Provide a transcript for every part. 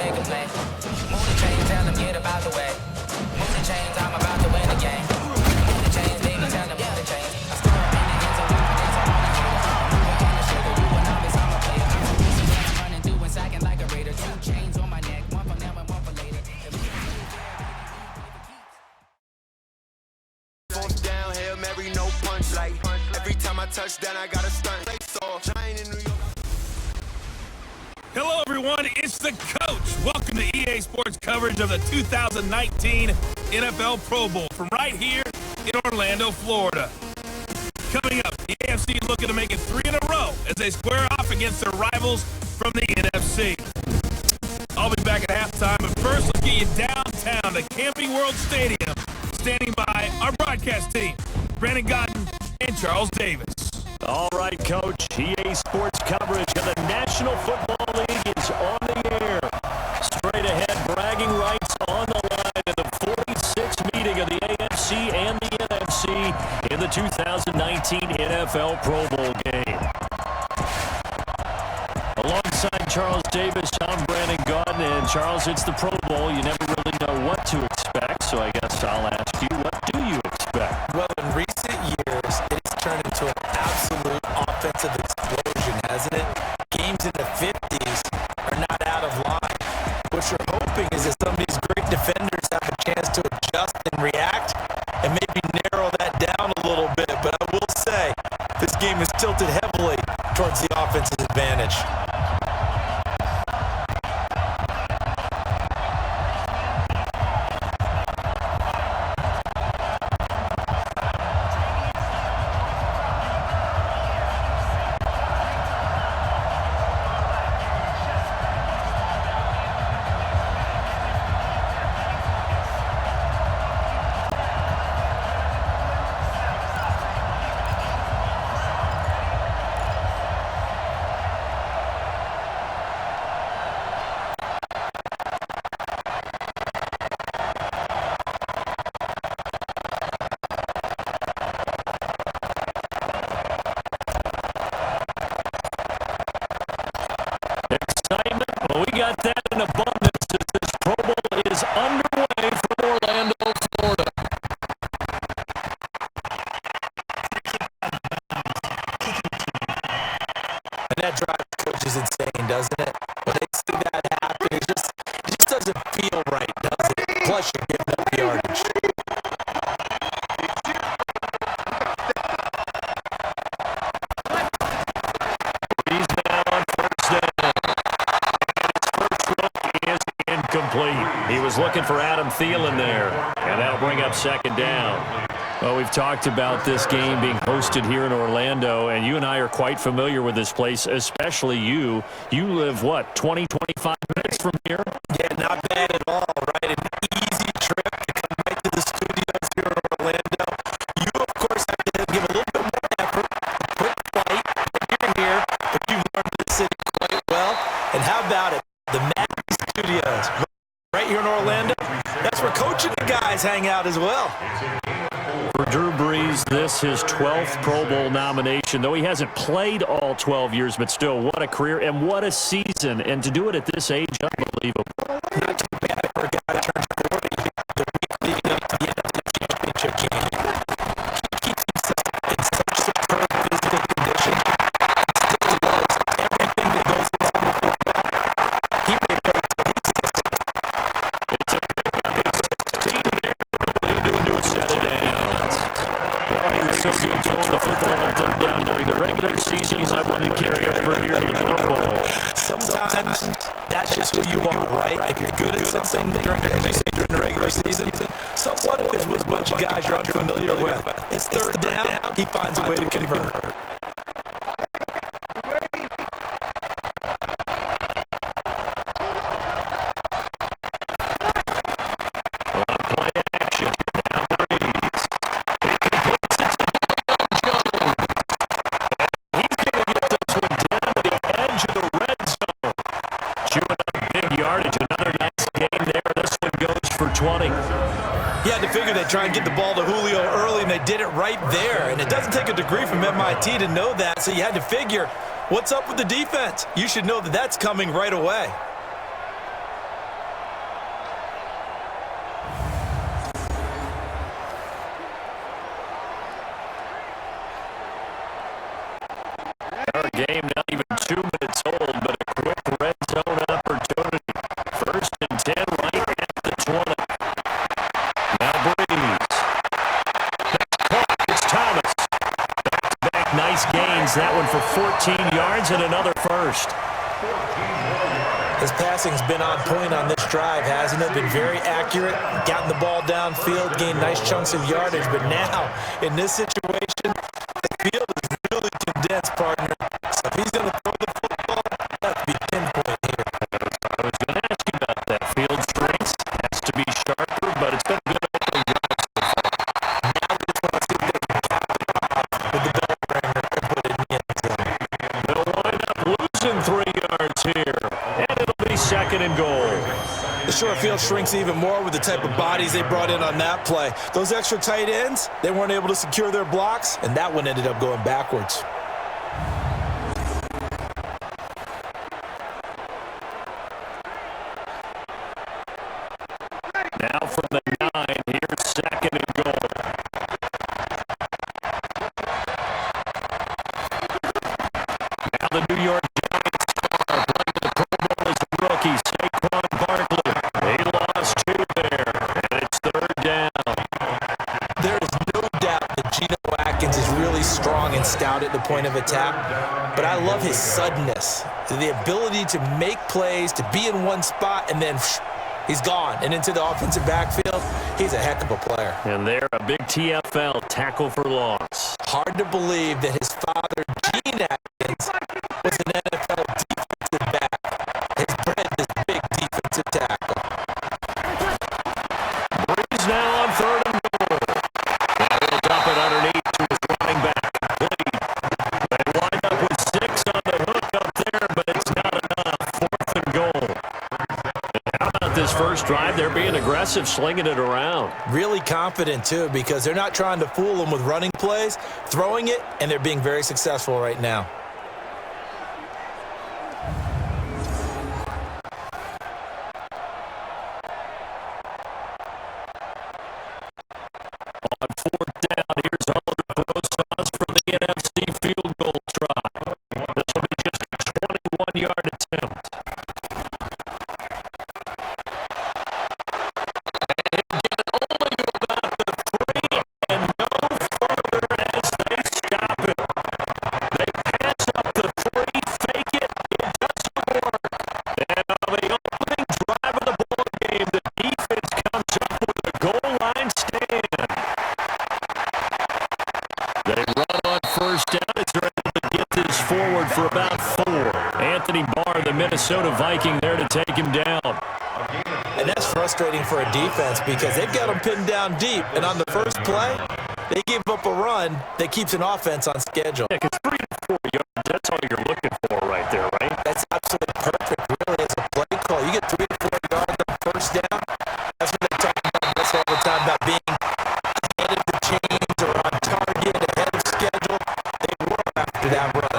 make a play. Move the chain, tell them get about the way. Move the chains, I'm about to win the game. Move the chains, baby, tell them move the chains. I score up in the hands of weak, that's all I hear. I'm moving on the sugar, you a novice, I'm a player. I'm running through and sacking like a raider. 2 chains on my neck, one for now and one for later. Down, Hail Mary, no punch light. Every time I touch down, I got a stunt. Hello, everyone. It's the coach. Welcome to EA Sports coverage of the 2019 NFL Pro Bowl from right here in Orlando, Florida. Coming up, the AFC looking to make it 3 in a row as they square off against their rivals from the NFC. I'll be back at halftime, but first, let's get you downtown to Camping World Stadium. Standing by our broadcast team, Brandon Godden and Charles Davis. All right, Coach. EA Sports coverage of the National Football League is on the air. Straight ahead, bragging rights on the line in the 46th meeting of the AFC and the NFC in the 2019 NFL Pro Bowl game. Alongside Charles Davis, I'm Brandon Godden, and Charles, it's the Pro Bowl. You never really know what to expect, so I guess I'll ask you, what do you expect? Well, in recent years, it's turned into an absolute offensive explosion, hasn't it? Games in the 50s are not out of line. What you're hoping is that some of these great defenders have a chance to adjust and react and maybe narrow that down a little bit. But I will say, this game is tilted heavily towards the offense's advantage. Well, we got that in abundance as this Pro Bowl is underway from Orlando, Florida. And that drives coaches insane, doesn't it? When they see that happen, it just doesn't feel right, does it? Plus, you're giving up the yardage. He's now on first down. Complete. He was looking for Adam Thielen there, and that'll bring up second down. Well, we've talked about this game being hosted here in Orlando, and you and I are quite familiar with this place, especially you. You live, what, 20, 25 minutes from here? Yeah, not bad at all, right? An easy trip to come right to the studios here in Orlando. You, of course, have to give a little bit more effort, a quick flight, but you're here, but you've learned the city quite well. And how about it? The Madden studios right here in Orlando. That's where Coach and the guys hang out as well. For Drew Brees, this his 12th Pro Bowl nomination, though he hasn't played all 12 years, but still, what a career and what a season. And to do it at this age, unbelievable. Not too bad for a guy that turns 40 the week leading up to the end of the championship game. He keeps himself in such superb physical condition. Still loves everything that goes into the football. He may play to his system. It's a big team there. Doing settle downs. Well, he was so good throwing the football and them down during the regular seasons. I wanted to carry over here in the Pro Bowl. Sometimes that's just who you are, right? If you're good at something during the regular season, somewhat of it was a bunch of guys you're unfamiliar with. It's third down, he finds a way to convert. He had to figure they'd try and get the ball to Julio early, and they did it right there. And it doesn't take a degree from MIT to know that, so you had to figure, what's up with the defense? You should know that that's coming right away. 14 yards and another first. His passing's been on point on this drive, hasn't it? Been very accurate, gotten the ball downfield, gained nice chunks of yardage. But now, in this situation, the field is really condensed, partner. So if he's going to throw the football, that has to be pinpoint here. I was going to ask you about that. Field strength has to be sharper, but it's been a good opening drive so far. Now we just want to see if they can cap it off with the bell ringer and put it in the end zone. They'll wind up losing 3 yards here. And it'll be second and goal. The short field shrinks even more with the type of bodies they brought in on that play. Those extra tight ends, they weren't able to secure their blocks, and that one ended up going backwards. Now from the 9, here's second and goal. Now the New York Giants are playing the Pro Bowl as a rookie, Saquon Barkley. They lost 2 there, and it's third down. There is no doubt that Geno Atkins is really strong and stout at the point of attack, but I love his suddenness, the ability to make plays, to be in one spot, and then he's gone and into the offensive backfield. He's a heck of a player. And they're a big TFL tackle for loss. Hard to believe that his father, Gene Atkins, was an NFL defensive back. Has bred this big defensive tackle. Breeze now on third and goal. Now he'll dump it underneath to his running back. They wind up with 6 on the hook up there, but it's not enough. Fourth and goal. How about this first drive? They're being aggressive, slinging it around. Really confident, too, because they're not trying to fool them with running plays, throwing it, and they're being very successful right now. On fourth down, here's Oliver Brosas from the NFC field goal try. This will be just a 21-yard attempt. For about 4. Anthony Barr, the Minnesota Viking, there to take him down. And that's frustrating for a defense because they've got him pinned down deep. And on the first play, they give up a run that keeps an offense on schedule. Yeah, because 3 to 4 yards, that's all you're looking for right there, right? That's absolutely perfect, really, as a play call. You get 3 to 4 yards on first down. That's what they talk about this all the time, about being ahead of the chains or on target, ahead of schedule. They were after that run.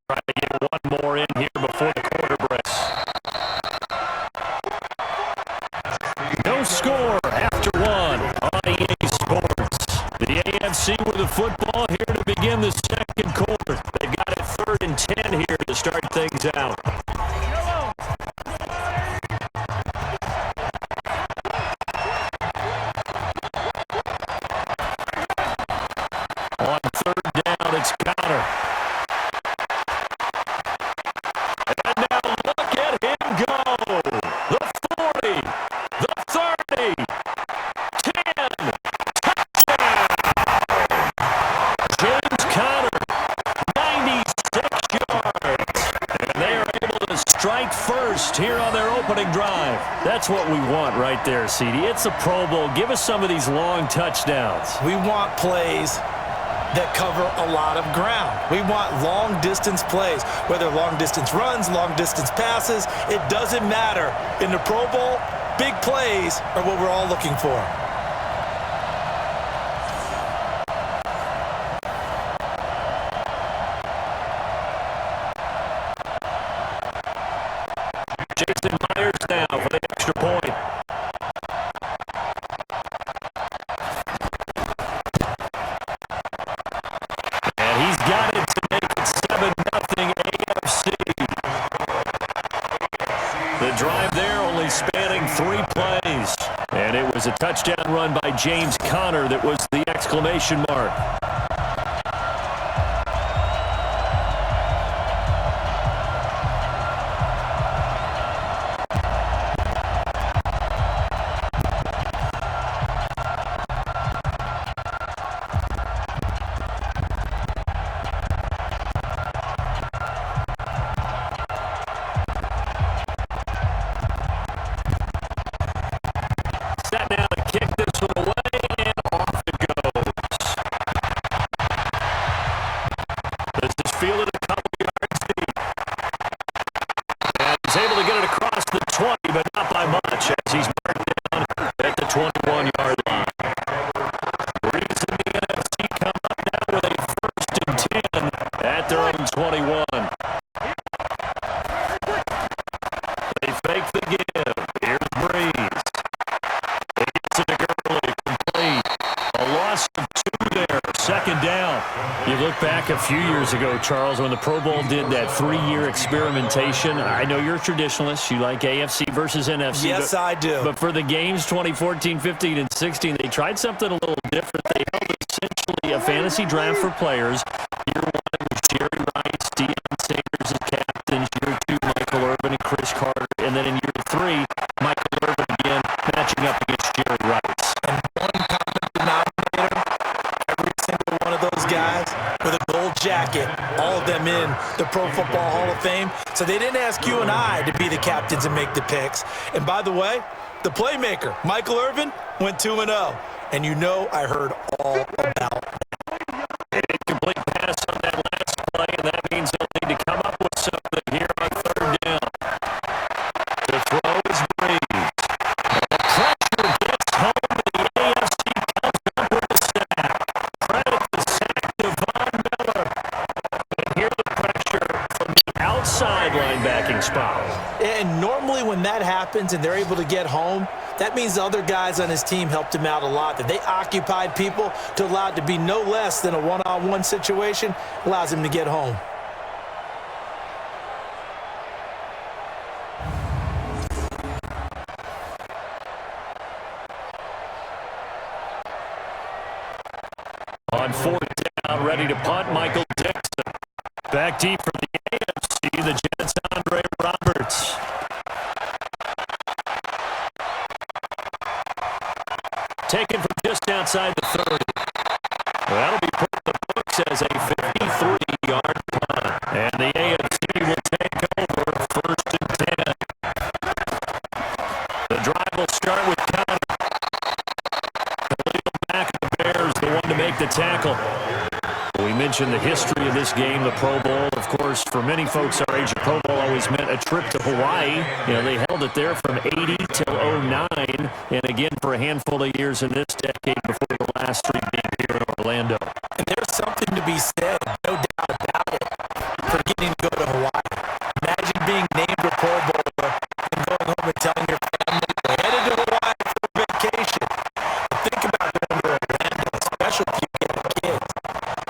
Try to get one more in here before the quarter breaks. No score after 1 on EA Sports. The AFC with the football here to begin the second quarter. They've got it 3rd and 10 here to start things out. On 3rd down, it's Connor. And now look at him go. The 40, the 30, 10, touchdown. James Conner, 96 yards. And they are able to strike first here on their opening drive. That's what we want right there, CD. It's a Pro Bowl. Give us some of these long touchdowns. We want plays that cover a lot of ground. We want long-distance plays, whether long-distance runs, long-distance passes. It doesn't matter. In the Pro Bowl, big plays are what we're all looking for. on 3 plays. And it was a touchdown run by James Conner that was the exclamation mark. A few years ago, Charles, when the Pro Bowl did that 3-year experimentation, I know you're a traditionalist. You like AFC versus NFC. Yes, I do. But for the games 2014, 15, and 16, they tried something a little different. They held essentially a fantasy draft for players. Year 1 was Jerry Rice, Deion Sanders as captains. Year 2, Michael Irvin and Chris Carter. And then in year 3, Michael Irvin again matching up against Jerry Rice. And one common denominator, every single one of those guys with a gold jacket, all of them in the Pro Football Hall of Fame. So they didn't ask you and I to be the captains and make the picks. And by the way, the playmaker, Michael Irvin, went 2-0. And you know I heard all about that. An incomplete pass on that last play, and that means they'll need to come up with something here on 3rd down. The throw is Breeze. The pressure gets home, and the AFC comes up with a sack. Credit the sack to Von Miller. And here the pressure from the outside linebacking spot. And normally when that happens and they're able to get home, that means the other guys on his team helped him out a lot. That they occupied people to allow it to be no less than a one-on-one situation, allows him to get home. On 4th down, ready to punt, Michael Dixon. Back deep from the AFC, the Jets' Andre Roberts. Taken from just outside the 30. Well, that'll be put in the books as a 53-yard punt. And the AFC will take over 1st and 10. The drive will start with Conner. Khalil Mack of the Bears, the one to make the tackle. We mentioned the history of this game, the Pro Bowl. Of course, for many folks our age, the Pro Bowl always meant a trip to Hawaii. You know, they held it there from 80 till 09, and again for a handful of years in this decade before the last 3 being here in Orlando. And there's something to be said, no doubt about it, for getting to go to Hawaii. Imagine being named a Pro Bowler and going home and telling your family we're headed to Hawaii for vacation. But think about going to Orlando, especially if you get kids.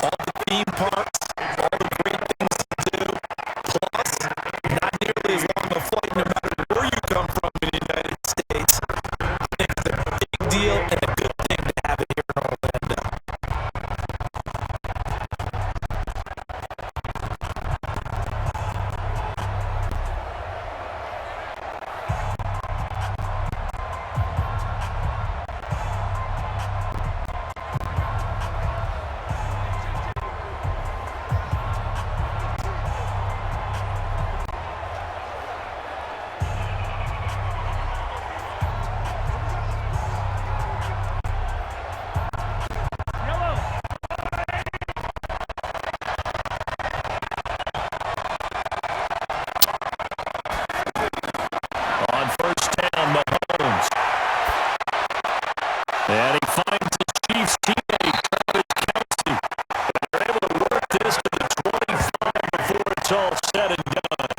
All the theme parks, all the great things to do, plus not nearly as long a flight no matter where you come from in the United States. I think it's a big deal and a good thing to have it here in Orlando. And he finds his Chiefs teammate, Travis Kelce. And they're able to work this to the 25 before it's all said and done.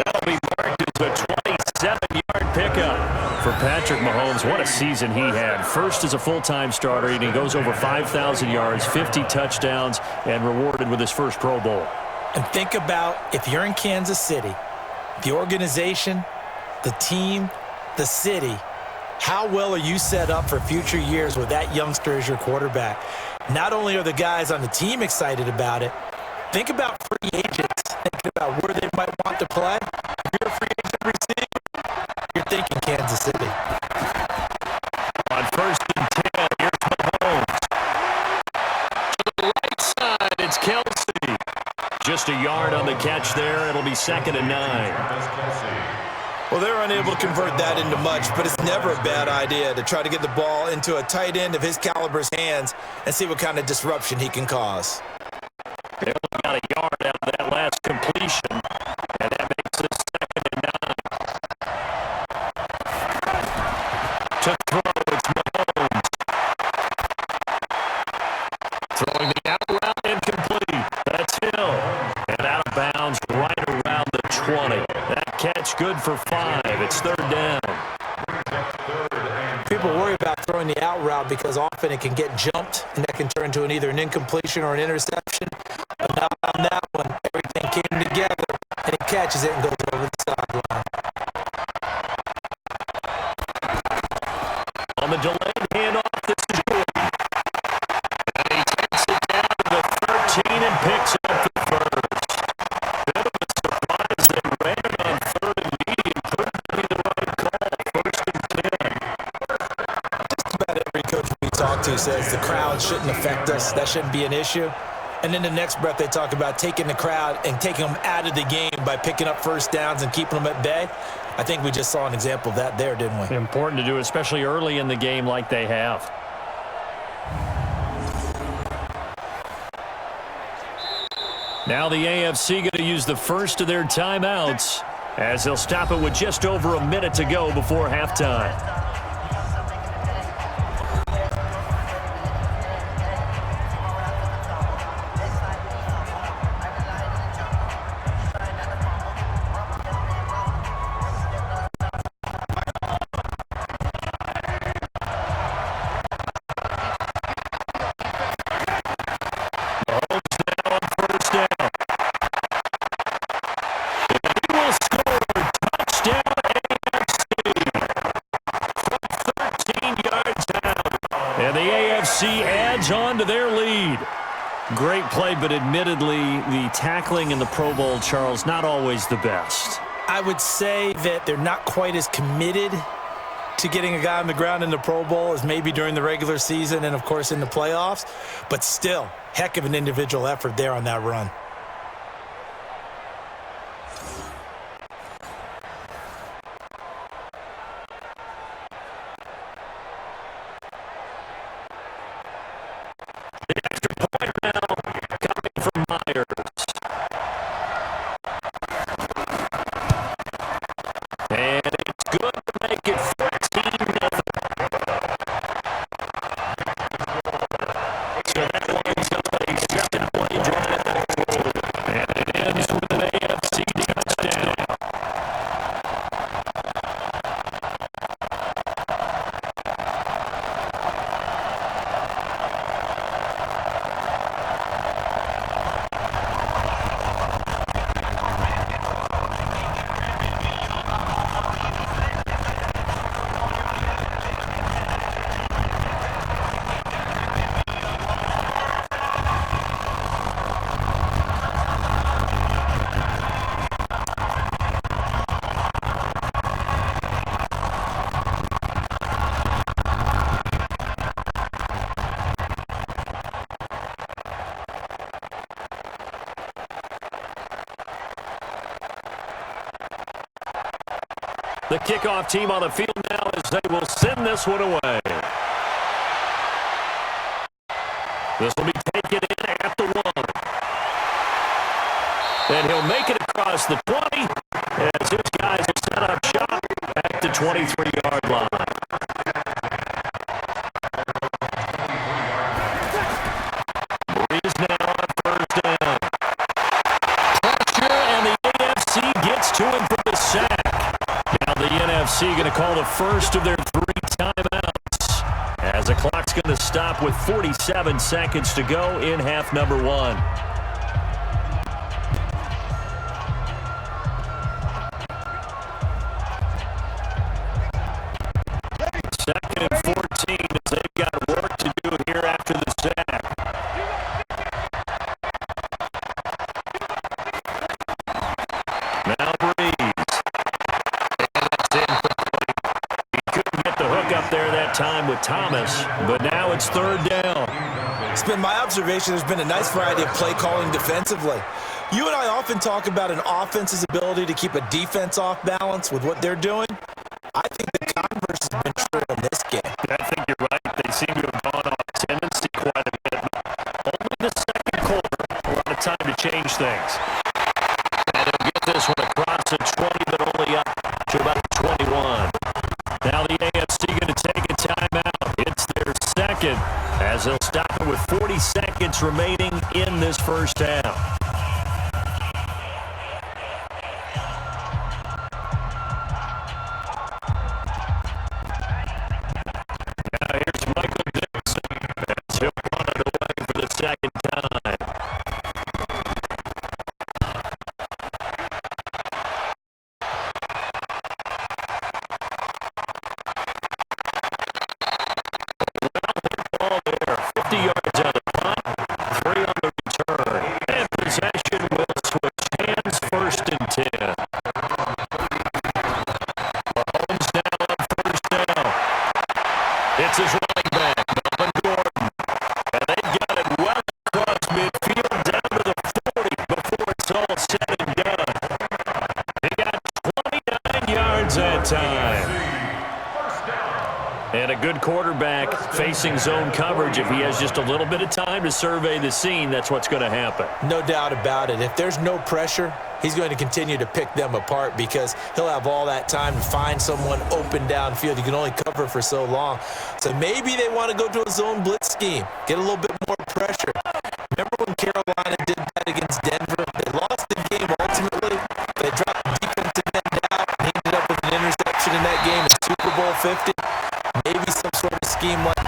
That'll be marked as a 27-yard pickup for Patrick Mahomes. What a season he had. First as a full-time starter, and he goes over 5,000 yards, 50 touchdowns, and rewarded with his first Pro Bowl. And think about if you're in Kansas City, the organization, the team, the city. How well are you set up for future years with that youngster as your quarterback? Not only are the guys on the team excited about it, think about free agents, thinking about where they might want to play. If you're a free agent receiver, you're thinking Kansas City. On 1st and 10, here's Mahomes. To the right side, it's Kelsey. Just a yard on the catch there. It'll be 2nd and 9. Well, they're unable to convert that into much, but it's never a bad idea to try to get the ball into a tight end of his caliber's hands and see what kind of disruption he can cause. They only got a yard out of that last completion, and that makes it 2nd and 9. To throw, it's Mahomes. Throwing the out route incomplete. That's Hill. And out of bounds right around the 20. That catch good for 5. It's 3rd down. People worry about throwing the out route because often it can get jumped, and that can turn into either an incompletion or an interception. But not on that one. Everything came together, and he catches it and goes over the sideline. On the delayed handoff, this is Gordon. And he takes it down to the 13 and picks up the first. Bit of a surprise they ran it on 3rd and medium. Proved to be the right call. 1st and 10. Just about every coach we talk to says the crowd shouldn't affect us. That shouldn't be an issue. And then the next breath they talk about taking the crowd and taking them out of the game by picking up first downs and keeping them at bay. I think we just saw an example of that there, didn't we? Important to do, especially early in the game like they have. Now the AFC going to use the first of their timeouts as they'll stop it with just over a minute to go before halftime. Adds on to their lead. Great play, but admittedly, the tackling in the Pro Bowl, Charles, not always the best. I would say that they're not quite as committed to getting a guy on the ground in the Pro Bowl as maybe during the regular season and, of course, in the playoffs. But still, heck of an individual effort there on that run. The kickoff team on the field now as they will send this one away. This will be taken in at the 1. And he'll make it across the 20 as his guys will set up shop at the 23-yard line. Breeze now on 1st down. Pressure, and the AFC gets to him for the sack. Now the NFC going to call the first of their 3 timeouts as the clock's going to stop with 47 seconds to go in half number 1. time with Thomas, but now it's third down. It's been my observation there's been a nice variety of play calling defensively. You and I often talk about an offense's ability to keep a defense off balance with what they're doing. I think the converse has been true in this game. I think you're right. They seem to have gone off tendency quite a bit. Only the second quarter, a lot of time to change things. And they'll get this one across at 20, but only up to about 21. Now the AFC going to take a timeout. It's their second, as they'll stop it with 40 seconds remaining in this first half. Second time. Ball there, 50 yards on the punt, 3 on the return, and possession will switch hands first and 10. Mahomes now on first down. It's his running back, Melvin Gordon. And they've got it well across midfield down to the 40 before it's all said and done. He got 29 yards that time. And a good quarterback facing zone coverage. If he has just a little bit of time to survey the scene, that's what's going to happen. No doubt about it. If there's no pressure, he's going to continue to pick them apart because he'll have all that time to find someone open downfield. You can only cover for so long. So maybe they want to go to a zone blitz scheme, get a little bit more pressure. Remember when Carolina did that against Denver? They lost the game ultimately. They dropped the defensive end out and ended up with an interception in that game in Super Bowl 50. Maybe some sort of scheme like